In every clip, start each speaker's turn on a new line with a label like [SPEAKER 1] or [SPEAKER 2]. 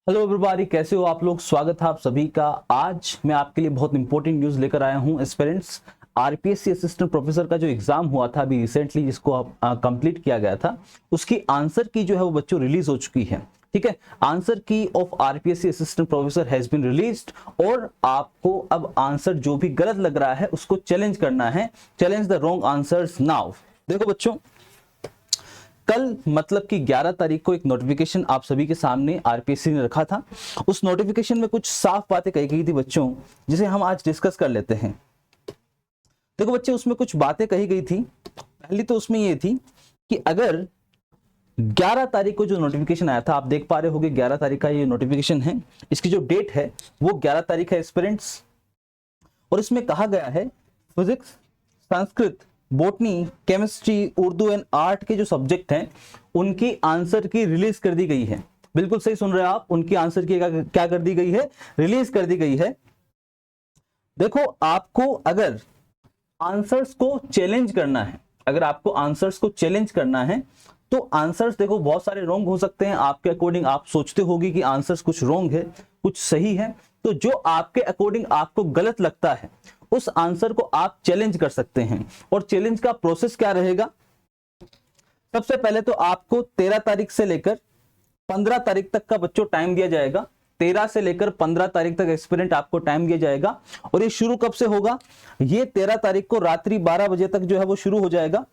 [SPEAKER 1] Hello everybody, कैसे हो आप लोग। स्वागत है आप सभी का। आज मैं आपके लिए बहुत इंपॉर्टेंट न्यूज़ लेकर आया हूं। एस्पिरेंट्स आरपीएससी असिस्टेंट प्रोफेसर का जो एग्जाम हुआ था अभी रिसेंटली, जिसको कंप्लीट किया गया था, उसकी आंसर की जो है वो बच्चों रिलीज हो चुकी है। ठीक है, answer key of RPSC assistant professor has been released और आपको अब आंसर जो भी गलत लग रहा है उसको चैलेंज करना है। Challenge the wrong answers now. देखो बच्चों, कल मतलब कि 11 तारीख को एक नोटिफिकेशन आप सभी के सामने आरपीएससी ने रखा था। उस नोटिफिकेशन में कुछ साफ बातें कही गई थी बच्चों, जिसे हम आज डिस्कस कर लेते हैं। देखो बच्चे, उसमें कुछ बातें कही गई थी। पहली तो उसमें ये थी कि अगर 11 तारीख को जो नोटिफिकेशन आया था, आप देख पा रहे होंगे 11 तारीख का ये नोटिफिकेशन है। इसकी जो डेट है वो 11 तारीख है एस्पिरेंट्स। और इसमें कहा गया है physics, Sanskrit, botany, chemistry, Urdu and art के जो सब्जेक्ट हैं उनकी आंसर की रिलीज कर दी गई है। बिल्कुल सही सुन रहे हैं आप, उनकी आंसर की क्या कर दी गई है, रिलीज कर दी गई है। देखो, आपको अगर आंसर्स को चैलेंज करना है, अगर आपको आंसर्स को चैलेंज करना है तो आंसर्स देखो बहुत सारे रॉन्ग हो सकते हैं। आपके अकॉर्डिंग आप सोचते होगी कि आंसर्स कुछ रॉन्ग है, कुछ सही है, तो जो आपके अकॉर्डिंग आपको गलत लगता है उस आंसर को आप चैलेंज कर सकते हैं। और चैलेंज का प्रोसेस क्या रहेगा? सबसे पहले तो आपको 13 तारीख से लेकर 15 तारीख तक का बच्चों टाइम दिया जाएगा। 13 से लेकर 15 तारीख तक एक्सपेरिमेंट आपको टाइम दिया जाएगा। और ये शुरू कब से होगा? ये 13 तारीख को रात्रि 12 बजे तक जो है वो शुरू हो जाएगा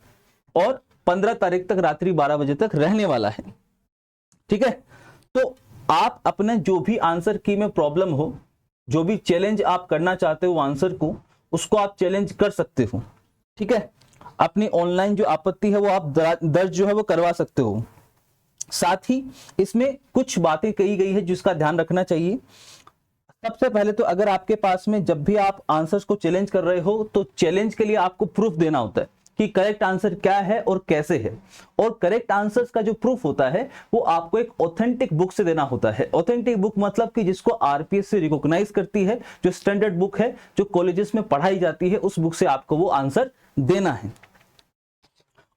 [SPEAKER 1] और 15 तारीख तक रात्रि 12 बजे तक रहने वाला है। ठीक है, तो आप अपने जो भी आंसर की में प्रॉब्लम हो, जो भी चैलेंज आप करना चाहते हो आंसर को, उसको आप चैलेंज कर सकते हो। ठीक है, अपनी ऑनलाइन जो आपत्ति है वो आप दर्ज जो है वो करवा सकते हो। साथ ही इसमें कुछ बातें कही गई है जिसका ध्यान रखना चाहिए। सबसे पहले तो अगर आपके पास में जब भी आप आंसर्स को चैलेंज कर रहे हो तो चैलेंज के लिए आपको प्रूफ देना होता है कि करेक्ट आंसर क्या है और कैसे है। और करेक्ट आंसर्स का जो प्रूफ होता है वो आपको एक ऑथेंटिक बुक से देना होता है। ऑथेंटिक बुक मतलब कि जिसको आरपीएससी रिकॉग्नाइज करती है, जो स्टैंडर्ड बुक है, जो कॉलेजेस में पढ़ाई जाती है, उस बुक से आपको वो आंसर देना है।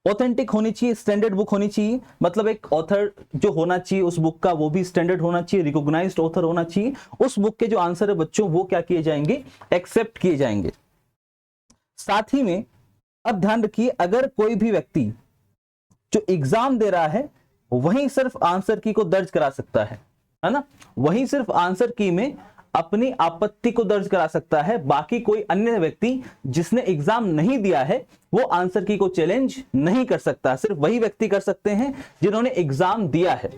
[SPEAKER 1] ऑथेंटिक होनी चाहिए, स्टैंडर्ड बुक होनी चाहिए, मतलब एक ऑथर जो होना चाहिए उस बुक का वो भी स्टैंडर्ड होना चाहिए, रिकॉग्नाइज्ड ऑथर होना चाहिए। उस बुक के जो आंसर है बच्चों वो क्या किए जाएंगे, एक्सेप्ट किए जाएंगे। साथ ही में अब ध्यान रखिए, अगर कोई भी व्यक्ति जो एग्जाम दे रहा है वहीं सिर्फ आंसर की को दर्ज करा सकता है ना, वहीं सिर्फ आंसर की में अपनी आपत्ति को दर्ज करा सकता है। बाकी कोई अन्य व्यक्ति जिसने एग्जाम नहीं दिया है वो आंसर की को चैलेंज नहीं कर सकता। सिर्फ वही व्यक्ति कर सकते हैं जिन्होंने एग्जाम दिया है।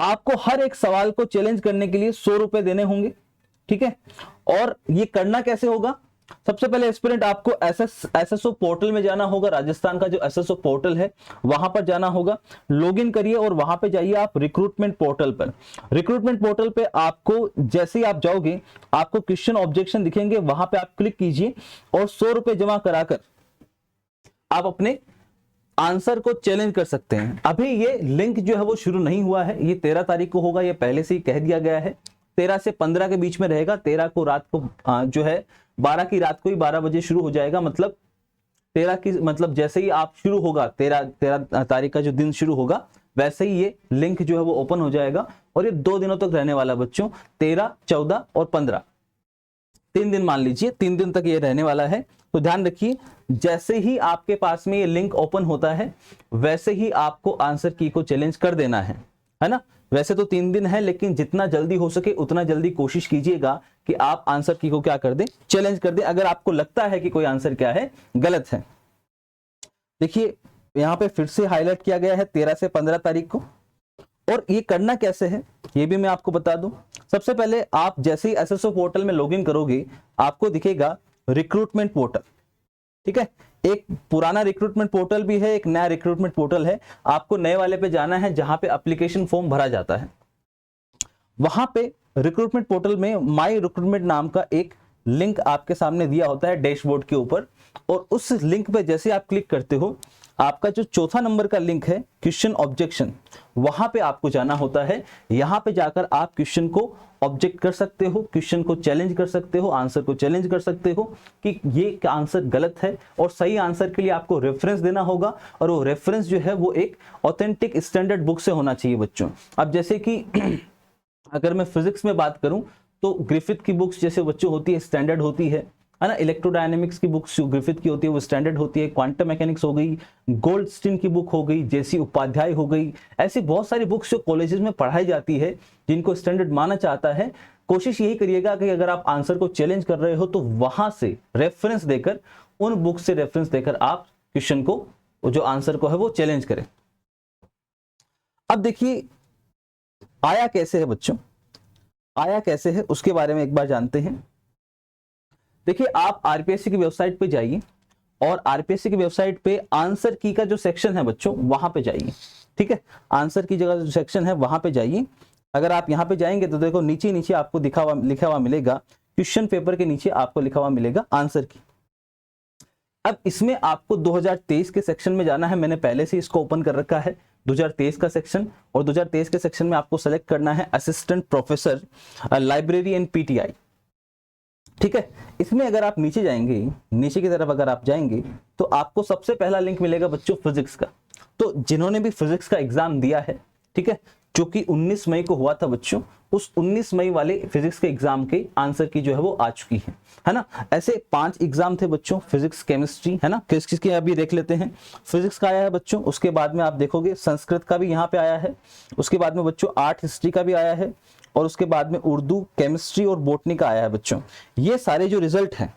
[SPEAKER 1] आपको हर एक सवाल को चैलेंज करने के लिए 100 रुपए देने होंगे। ठीक है, और ये करना कैसे होगा? सबसे पहले एस्पिरेंट आपको एसएसओ पोर्टल में जाना होगा। राजस्थान का जो एसएसओ पोर्टल है वहां पर जाना होगा। लॉगिन करिए और वहां पे जाइए आप रिक्रूटमेंट पोर्टल पर। रिक्रूटमेंट पोर्टल पे आपको जैसे ही आप जाओगे आपको क्वेश्चन ऑब्जेक्शन दिखेंगे, वहां पे आप क्लिक कीजिए और 100 रुपए जमा कराकर आप अपने आंसर को चैलेंज कर सकते हैं। अभी ये लिंक जो है वो शुरू नहीं हुआ है, ये 13 तारीख को होगा, ये पहले से ही कह दिया गया है। 13 से 15 के बीच में रहेगा। 13 को रात को जो है 12 की रात को ही 12 बजे शुरू हो जाएगा। मतलब 13 की मतलब जैसे ही आप शुरू होगा 13 तारीख का जो दिन शुरू होगा वैसे ही ये लिंक जो है वो ओपन हो जाएगा। और ये 2 दिनों तक रहने वाला बच्चों, 13, 14 और 15, 3 दिन मान लीजिए, 3 दिन तक ये रहने वाला है। तो ध्यान रखिए, जैसे ही आपके पास में ये लिंक ओपन होता है वैसे ही आपको आंसर की को चैलेंज कर देना है ना। वैसे तो 3 दिन है, लेकिन जितना जल्दी हो सके उतना जल्दी कोशिश कीजिएगा कि आप आंसर की को क्या कर दें, चैलेंज कर दें, अगर आपको लगता है कि कोई आंसर क्या है गलत है। देखिए यहां पे फिर से हाईलाइट किया गया है 13 से 15 तारीख को। और ये करना कैसे है ये भी मैं आपको बता दूं। सबसे पहले आप जैसे ही एसएसओ पोर्टल में लॉगिन करोगे आपको दिखेगा रिक्रूटमेंट पोर्टल। ठीक है, एक पुराना रिक्रूटमेंट पोर्टल भी है, एक नया रिक्रूटमेंट पोर्टल है। आपको नए वाले पे जाना है जहां पे एप्लीकेशन फॉर्म भरा जाता है। वहां पे रिक्रूटमेंट पोर्टल में माई रिक्रूटमेंट नाम का एक लिंक आपके सामने दिया होता है डैशबोर्ड के ऊपर। और उस लिंक पे जैसे आप क्लिक करते हो आपका जो 4था नंबर का लिंक है क्वेश्चन ऑब्जेक्शन, वहां पे आपको जाना होता है। यहां पे जाकर आप क्वेश्चन को ऑब्जेक्ट कर सकते हो, क्वेश्चन को चैलेंज कर सकते हो, आंसर को चैलेंज कर सकते हो कि ये आंसर गलत है। और सही आंसर के लिए आपको रेफरेंस देना होगा और वो रेफरेंस जो है वो एक ऑथेंटिक स्टैंडर्ड बुक से होना चाहिए बच्चों। अब जैसे कि अगर मैं फिजिक्स में बात करूं तो ग्रिफिथ की बुक्स जैसे बच्चों होती है स्टैंडर्ड होती है ना। इलेक्ट्रोडायनेमिक्स की बुक्स जो ग्रिफिथ की होती है वो स्टैंडर्ड होती है। क्वांटम मैकेनिक्स हो गई, गोल्डस्टीन की बुक हो गई, जेसी उपाध्याय हो गई, ऐसी बहुत सारी बुक्स जो कॉलेजेस में पढ़ाई जाती है जिनको स्टैंडर्ड माना जाता है। कोशिश यही करिएगा कि अगर आप आंसर को चैलेंज कर रहे हो तो वहां से रेफरेंस देकर, उन बुक से रेफरेंस देकर आप क्वेश्चन को, जो आंसर को है वो चैलेंज करें। अब देखिए आया कैसे है बच्चों, आया कैसे है उसके बारे में एक बार जानते हैं। देखिए आप आरपीएससी की वेबसाइट पे जाइए और आरपीएससी की वेबसाइट पे आंसर की का जो सेक्शन है बच्चों वहां पे जाइए। ठीक है, आंसर की जगह जो सेक्शन है वहां पे जाइए। अगर आप यहां पे जाएंगे तो देखो नीचे नीचे आपको लिखा हुआ मिलेगा, क्वेश्चन पेपर के नीचे आपको लिखा हुआ मिलेगा आंसर की। अब इसमें आपको 2023 के सेक्शन में जाना है। मैंने पहले से इसको ओपन कर रखा है 2023 का सेक्शन, और 2023 के सेक्शन में आपको सेलेक्ट करना है assistant professor library and PTI. ठीक है, इसमें अगर आप नीचे जाएंगे, नीचे की तरफ अगर आप जाएंगे तो आपको सबसे पहला लिंक मिलेगा बच्चों फिजिक्स का। तो जिन्होंने भी फिजिक्स का एग्जाम दिया है, ठीक है, जो कि 19 मई को हुआ था बच्चों, उस 19 मई वाले फिजिक्स के एग्जाम के आंसर की जो है वो आ चुकी है ना। ऐसे 5 एग्जाम थे बच्चों, फिजिक्स, केमिस्ट्री, है ना। किस किस के अभी देख लेते हैं। फिजिक्स का आया है बच्चों, उसके बाद में आप देखोगे संस्कृत का भी यहाँ पे आया है, उसके बाद में बच्चों आर्ट हिस्ट्री का भी आया है, और उसके बाद में उर्दू, केमिस्ट्री और बॉटनी का आया है बच्चों। ये सारे जो रिजल्ट हैं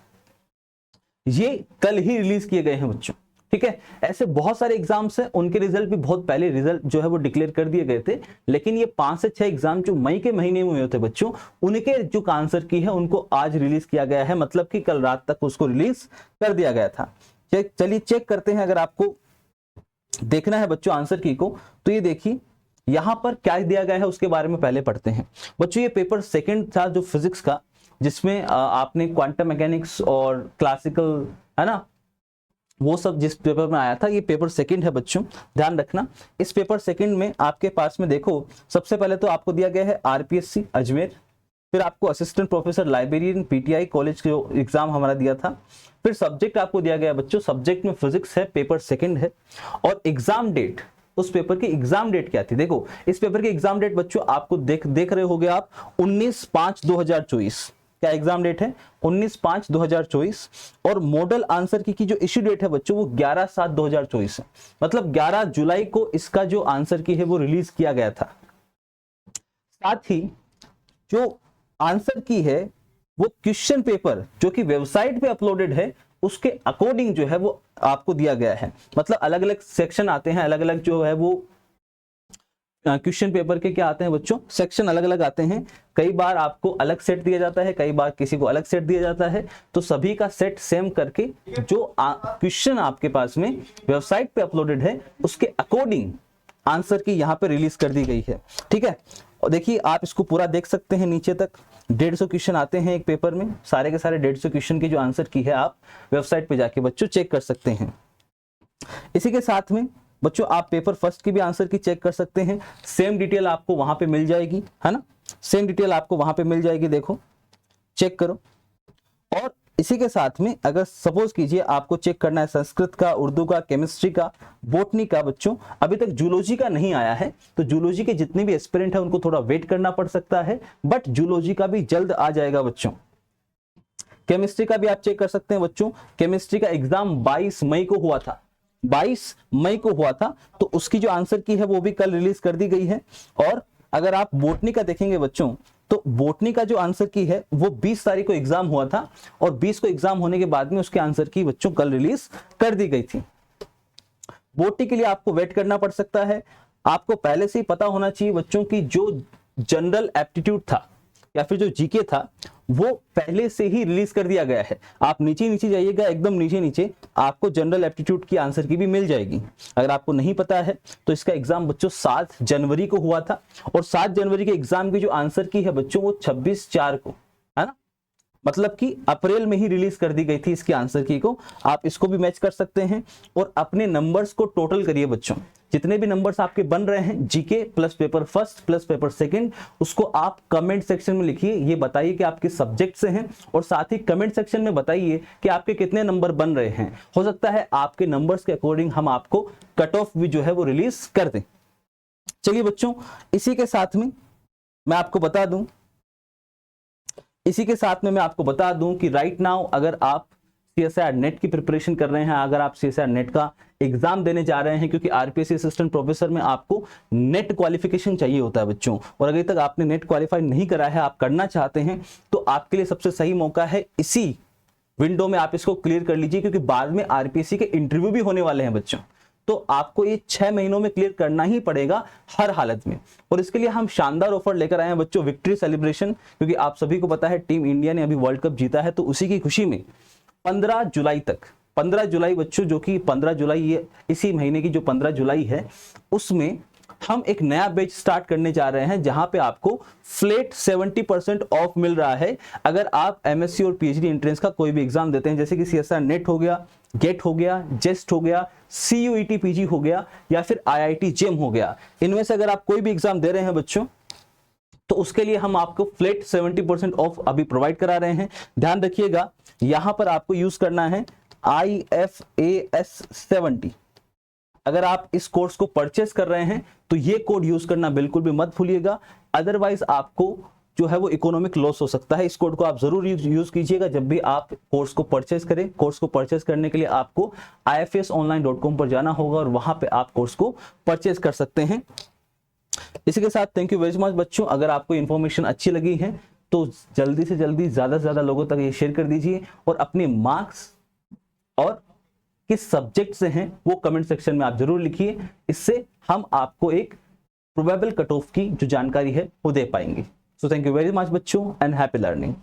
[SPEAKER 1] ये कल ही रिलीज किए गए हैं बच्चों। ठीक है, ऐसे बहुत सारे एग्जाम्स हैं, उनके रिजल्ट भी बहुत पहले रिजल्ट जो है वो डिक्लेयर कर दिए गए थे, लेकिन ये 5 से 6 एग्जाम जो मई के महीने में हुए थे बच्चों, उनके जो आंसर की है उनको आज रिलीज किया गया है, मतलब कि कल रात तक उसको रिलीज कर दिया गया था। चलिए चेक करते हैं। अगर आपको देखना है बच्चों आंसर की को, तो ये देखिए यहां पर क्या दिया गया है उसके बारे में पहले पढ़ते हैं बच्चों। ये पेपर सेकंड था जो फिजिक्स का, जिसमें आपने क्वांटम मैकेनिक्स और क्लासिकल, है ना, वो सब जिस पेपर में आया था, ये पेपर सेकंड है बच्चों, ध्यान रखना। इस पेपर सेकंड में आपके पास में देखो सबसे पहले तो आपको दिया गया है आरपीएससी अजमेर, फिर आपको assistant professor librarian PTI college जो एग्जाम हमारा दिया था, फिर सब्जेक्ट आपको दिया गया बच्चों, सब्जेक्ट में फिजिक्स है, पेपर सेकंड है, और एग्जाम डेट, उस पेपर की एग्जाम डेट क्या थी। देखो इस पेपर की एग्जाम डेट बच्चों आपको देख रहे होगे आप 19/5/2024, क्या एग्जाम डेट है 19/5/2024, और मॉडल आंसर की जो इश्यू डेट है बच्चों वो 11/7/2024 है, मतलब 11 जुलाई को इसका जो आंसर की है वो रिलीज किया गया था। साथ ही जो आंसर की है वो क्वेश्चन पेपर जो कि वेबसाइट पे अपलोडेड है उसके अकॉर्डिंग जो है वो आपको दिया गया है, मतलब अलग अलग सेक्शन आते हैं, अलग अलग जो है वो क्वेश्चन पेपर के क्या आते हैं बच्चों, सेक्शन अलग अलग आते हैं। कई बार आपको अलग सेट दिया जाता है, कई बार किसी को अलग सेट दिया जाता है, तो सभी का सेट सेम करके जो क्वेश्चन आपके पास में वेबसाइट पे अपलोडेड है उसके अकॉर्डिंग आंसर की यहाँ पे रिलीज कर दी गई है। ठीक है, और देखिए आप इसको पूरा देख सकते हैं, नीचे तक 150 क्वेश्चन आते हैं एक पेपर में, सारे के सारे 150 क्वेश्चन की जो आंसर की है आप वेबसाइट पे जाके बच्चों चेक कर सकते हैं। इसी के साथ में बच्चों आप पेपर फर्स्ट की भी आंसर की चेक कर सकते हैं, सेम डिटेल आपको वहां पे मिल जाएगी, है ना, सेम डिटेल आपको वहां पे मिल जाएगी, देखो चेक करो। और इसी के साथ में अगर सपोज कीजिए आपको चेक करना है संस्कृत का, उर्दू का, केमिस्ट्री का, बॉटनी का, बच्चों अभी तक जूलॉजी का नहीं आया है, तो जूलॉजी के जितने भी एस्पिरेंट है उनको थोड़ा वेट करना पड़ सकता है, बट जूलॉजी का भी जल्द आ जाएगा बच्चों। केमिस्ट्री का भी आप चेक कर सकते हैं बच्चों, केमिस्ट्री का एग्जाम 22 मई को हुआ था, 22 मई को हुआ था, तो उसकी जो आंसर की है वो भी कल रिलीज कर दी गई है। और अगर आप बॉटनी का देखेंगे बच्चों, तो बॉटनी का जो आंसर की है वो 20 तारीख को एग्जाम हुआ था, और 20 को एग्जाम होने के बाद में उसके आंसर की बच्चों कल रिलीज कर दी गई थी। बॉटनी के लिए आपको वेट करना पड़ सकता है। आपको पहले से ही पता होना चाहिए बच्चों की जो जनरल एप्टीट्यूड था या फिर जो जीके था वो पहले से ही रिलीज कर दिया गया है। आप नीचे नीचे जाइएगा, एकदम नीचे नीचे आपको जनरल एप्टीट्यूड की आंसर की भी मिल जाएगी। अगर आपको नहीं पता है तो इसका एग्जाम बच्चों 7 जनवरी को हुआ था, और 7 जनवरी के एग्जाम की जो आंसर की है बच्चों वो 26/4 को, है ना, मतलब कि अप्रैल में ही रिलीज कर दी गई थी इसकी आंसर की को। आप इसको भी मैच कर सकते हैं और अपने नंबर्स को टोटल करिए बच्चों, जितने भी नंबर्स आपके बन रहे हैं GK plus paper first plus paper second, उसको आप कमेंट सेक्शन में लिखिए, ये बताइए कि आपके सब्जेक्ट से हैं, और साथ ही कमेंट सेक्शन में बताइए कि आपके कितने नंबर बन रहे हैं। हो सकता है आपके नंबर्स के अकॉर्डिंग हम आपको कट ऑफ भी जो है वो रिलीज कर दें। चलिए बच्चों, इसी के साथ में मैं आपको बता दूं, इसी के साथ में मैं आपको बता दूं कि राइट नाउ अगर आप CSIR नेट की प्रिपरेशन कर रहे हैं, अगर आप CSIR नेट का एग्जाम देने जा रहे हैं, क्योंकि आरपीएससी असिस्टेंट प्रोफेसर में आपको नेट क्वालिफिकेशन चाहिए होता है बच्चों, और अगर तक आपने नेट क्वालिफाई नहीं करा है, आप करना चाहते हैं, तो आपके लिए सबसे सही मौका है इसी विंडो में आप इसको क्लियर कर लीजिए, क्योंकि बाद में आरपीएससी के इंटरव्यू भी होने वाले हैं बच्चों। तो आपको ये 6 महीनों में क्लियर करना ही पड़ेगा हर हालत में। और इसके लिए हम शानदार ऑफर लेकर आए हैं बच्चों, विक्ट्री सेलिब्रेशन, क्योंकि आप सभी को पता है टीम इंडिया ने अभी वर्ल्ड कप जीता है, तो उसी की खुशी में 15 जुलाई तक, 15 जुलाई बच्चों, जो कि 15 जुलाई ये इसी महीने की जो 15 जुलाई है, उसमें हम एक नया बैच स्टार्ट करने जा रहे हैं, जहां पे आपको फ्लैट 70% ऑफ मिल रहा है अगर आप एमएससी और पीएचडी एंट्रेंस का कोई भी एग्जाम देते हैं, जैसे कि सीएसआर नेट हो गया, गेट हो गया, जेस्ट हो गया, सीयूईटी पीजी हो गया, या फिर आईआईटी जेम हो गया। इनमें से अगर आप कोई भी एग्जाम दे रहे हैं बच्चों, तो उसके लिए हम आपको फ्लैट 70% ऑफ अभी प्रोवाइड करा रहे हैं। ध्यान रखिएगा, यहां पर आपको यूज करना है IFAS 70। अगर आप इस कोर्स को परचेस कर रहे हैं तो ये कोड यूज करना बिल्कुल भी मत भूलिएगा, अदरवाइज आपको जो है वो इकोनॉमिक लॉस हो सकता है। इस कोड को आप जरूर यूज कीजिएगा जब भी आप कोर्स को परचेस करें। कोर्स को परचेस करने के लिए आपको ifasonline.com पर जाना होगा और वहां पे आप कोर्स को परचेस कर सकते हैं। इसी के साथ थैंक यू वेरी मच बच्चों। अगर आपको इन्फॉर्मेशन अच्छी लगी है तो जल्दी से जल्दी ज्यादा से ज्यादा लोगों तक ये शेयर कर दीजिए, और अपने मार्क्स और किस सब्जेक्ट से हैं वो कमेंट सेक्शन में आप जरूर लिखिए। इससे हम आपको एक प्रोबेबल कट ऑफ की जो जानकारी है वो दे पाएंगे। So thank you very much बच्चों एंड हैप्पी लर्निंग।